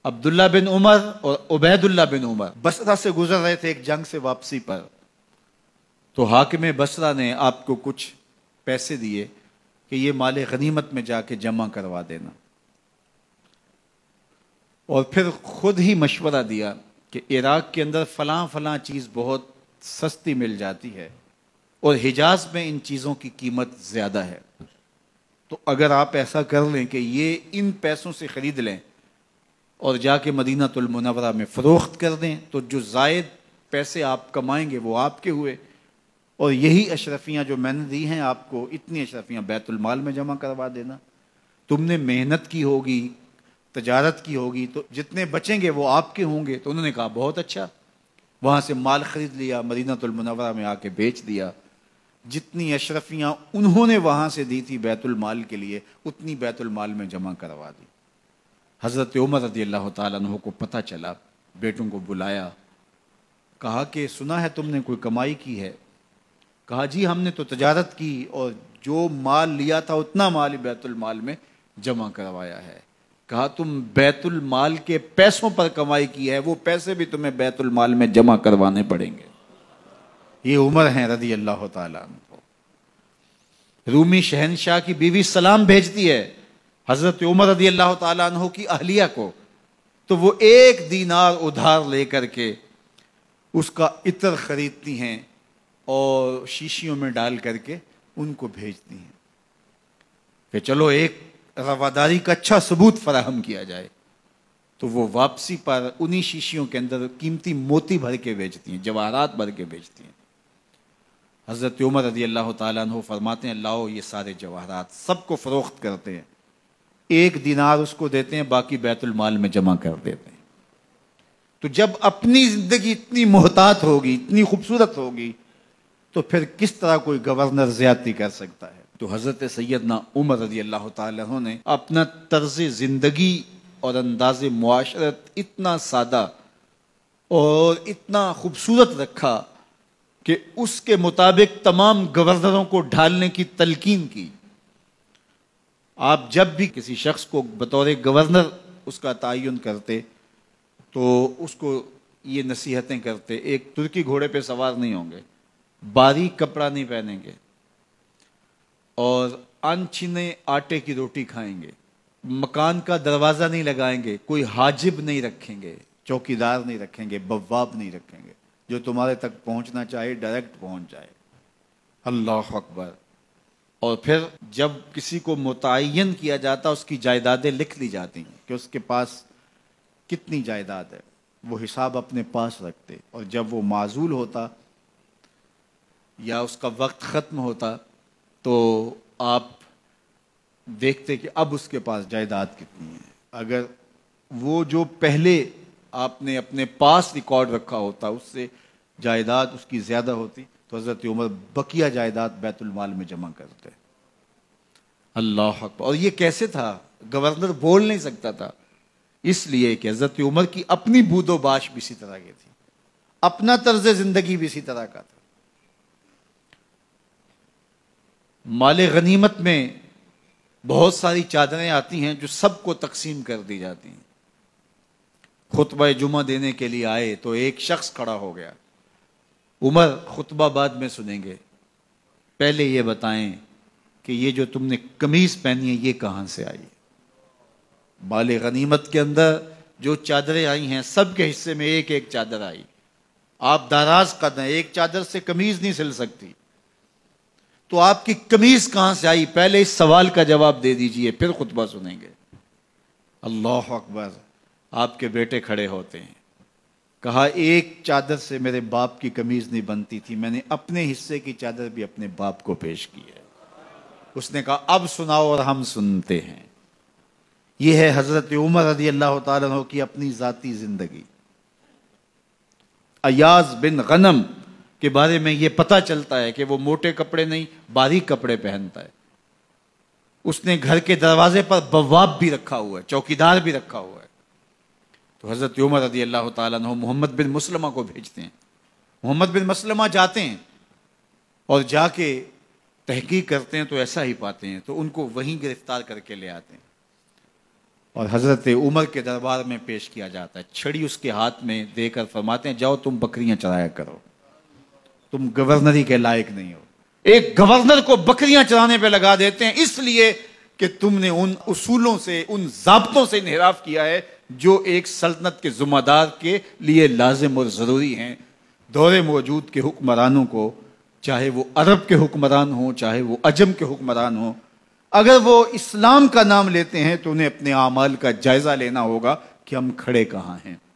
عبداللہ بن عمر اور عبید اللہ بن عمر بصرہ سے گزر رہے تھے ایک جنگ سے واپسی پر، تو حاکم بصرہ نے آپ کو کچھ پیسے دیے کہ یہ مال غنیمت میں جا کے جمع کروا دینا، اور پھر خود ہی مشورہ دیا کہ عراق کے اندر فلاں فلاں چیز بہت سستی مل جاتی ہے اور حجاز میں ان چیزوں کی قیمت زیادہ ہے، تو اگر آپ ایسا کر لیں کہ یہ ان پیسوں سے خرید لیں اور جا کے مدینہ المنورہ میں فروخت کر دیں، تو جو زائد پیسے آپ کمائیں گے وہ آپ کے ہوئے، اور یہی اشرفیاں جو میں نے دی ہیں آپ کو، اتنی اشرفیاں بیت المال میں جمع کروا دینا، تم نے محنت کی ہوگی، تجارت کی ہوگی، تو جتنے بچیں گے وہ آپ کے ہوں گے۔ تو انہوں نے کہا بہت اچھا، وہاں سے مال خرید لیا، مدینہ المنورہ میں آ کے بیچ دیا، جتنی اشرفیاں انہوں نے وہاں سے دی تھی بیت المال کے لیے، اتنی بیت المال میں جمع کروا دی۔ حضرت عمر رضی اللہ تعالیٰ عنہ کو پتہ چلا، بیٹوں کو بلایا، کہا کہ سنا ہے تم نے کوئی کمائی کی ہے؟ کہا جی ہم نے تو تجارت کی اور جو مال لیا تھا اتنا مال بیت المال میں جمع کروایا ہے۔ کہا تم بیت المال کے پیسوں پر کمائی کی ہے، وہ پیسے بھی تمہیں بیت المال میں جمع کروانے پڑیں گے۔ یہ عمر ہیں رضی اللہ تعالیٰ عنہ۔ رومی شہنشاہ کی بیوی سلام بھیجتی ہے حضرت عمر رضی اللہ تعالیٰ عنہ کی اہلیہ کو، تو وہ 1 دینار ادھار لے کر کے اس کا عطر خریدتی ہیں اور شیشیوں میں ڈال کر کے ان کو بھیجتی ہیں کہ چلو ایک رواداری کا اچھا ثبوت فراہم کیا جائے۔ تو وہ واپسی پر انہی شیشیوں کے اندر قیمتی موتی بھر کے بیچتی ہیں، جواہرات بھر کے بیچتی ہیں۔ حضرت عمر رضی اللہ تعالیٰ عنہ فرماتے ہیں لاؤ یہ سارے جواہرات، سب کو فروخت کرتے ہیں، 1 دینار اس کو دیتے ہیں، باقی بیت المال میں جمع کر دیتے ہیں۔ تو جب اپنی زندگی اتنی محتاط ہوگی، اتنی خوبصورت ہوگی، تو پھر کس طرح کوئی گورنر زیادتی کر سکتا ہے؟ تو حضرت سیدنا عمر رضی اللہ تعالیٰ عنہ نے اپنا طرز زندگی اور انداز معاشرت اتنا سادہ اور اتنا خوبصورت رکھا کہ اس کے مطابق تمام گورنروں کو ڈھالنے کی تلقین کی۔ آپ جب بھی کسی شخص کو بطور گورنر اس کا تعین کرتے تو اس کو یہ نصیحتیں کرتے، ایک ترکی گھوڑے پہ سوار نہیں ہوں گے، باریک کپڑا نہیں پہنیں گے، اور انچھنے آٹے کی روٹی کھائیں گے، مکان کا دروازہ نہیں لگائیں گے، کوئی حاجب نہیں رکھیں گے، چوکیدار نہیں رکھیں گے، بواب نہیں رکھیں گے، جو تمہارے تک پہنچنا چاہے ڈائریکٹ پہنچ جائے۔ اللہ اکبر۔ اور پھر جب کسی کو متعین کیا جاتا اس کی جائیدادیں لکھ لی جاتی ہیں کہ اس کے پاس کتنی جائیداد ہے، وہ حساب اپنے پاس رکھتے، اور جب وہ معزول ہوتا یا اس کا وقت ختم ہوتا تو آپ دیکھتے کہ اب اس کے پاس جائیداد کتنی ہے۔ اگر وہ جو پہلے آپ نے اپنے پاس ریکارڈ رکھا ہوتا اس سے جائیداد اس کی زیادہ ہوتی تو حضرت عمر بقیہ جائیداد بیت المال میں جمع کرتے۔ اللہ اکبر۔ اور یہ کیسے تھا؟ گورنر بول نہیں سکتا تھا، اس لیے کہ حضرت عمر کی اپنی بود و باش بھی اسی طرح کی تھی، اپنا طرز زندگی بھی اسی طرح کا تھا۔ مال غنیمت میں بہت ساری چادریں آتی ہیں جو سب کو تقسیم کر دی جاتی ہیں۔ خطبہ جمعہ دینے کے لیے آئے تو ایک شخص کھڑا ہو گیا، عمر خطبہ بعد میں سنیں گے، پہلے یہ بتائیں کہ یہ جو تم نے قمیض پہنی ہے یہ کہاں سے آئی؟ مال غنیمت کے اندر جو چادریں آئی ہیں سب کے حصے میں ایک ایک چادر آئی، آپ دراز قد ہیں، ایک چادر سے قمیض نہیں سل سکتی، تو آپ کی قمیض کہاں سے آئی؟ پہلے اس سوال کا جواب دے دیجئے، پھر خطبہ سنیں گے۔ اللہ اکبر۔ آپ کے بیٹے کھڑے ہوتے ہیں، کہا ایک چادر سے میرے باپ کی قمیض نہیں بنتی تھی، میں نے اپنے حصے کی چادر بھی اپنے باپ کو پیش کی ہے۔ اس نے کہا اب سناؤ، اور ہم سنتے ہیں۔ یہ ہے حضرت عمر رضی اللہ تعالیٰ عنہ کی اپنی ذاتی زندگی۔ ایاز بن غنم کے بارے میں یہ پتہ چلتا ہے کہ وہ موٹے کپڑے نہیں باریک کپڑے پہنتا ہے۔ اس نے گھر کے دروازے پر بواب بھی رکھا ہوا ہے، چوکیدار بھی رکھا ہوا ہے۔ تو حضرت عمر رضی اللہ تعالیٰ عنہ محمد بن مسلمہ کو بھیجتے ہیں، محمد بن مسلمہ جاتے ہیں اور جا کے تحقیق کرتے ہیں تو ایسا ہی پاتے ہیں، تو ان کو وہیں گرفتار کر کے لے آتے ہیں۔ اور حضرت عمر کے دربار میں پیش کیا جاتا ہے، چھڑی اس کے ہاتھ میں دے کر فرماتے ہیں جاؤ تم بکریاں چرایا کرو، تم گورنری کے لائق نہیں ہو۔ ایک گورنر کو بکریاں چرانے پہ لگا دیتے ہیں اس لیے کہ تم نے ان اصولوں سے، ان ضابطوں سے انحراف کیا ہے جو ایک سلطنت کے ذمہ دار کے لیے لازم اور ضروری ہیں۔ دور موجود کے حکمرانوں کو، چاہے وہ عرب کے حکمران ہوں چاہے وہ عجم کے حکمران ہوں، اگر وہ اسلام کا نام لیتے ہیں تو انہیں اپنے اعمال کا جائزہ لینا ہوگا کہ ہم کھڑے کہاں ہیں۔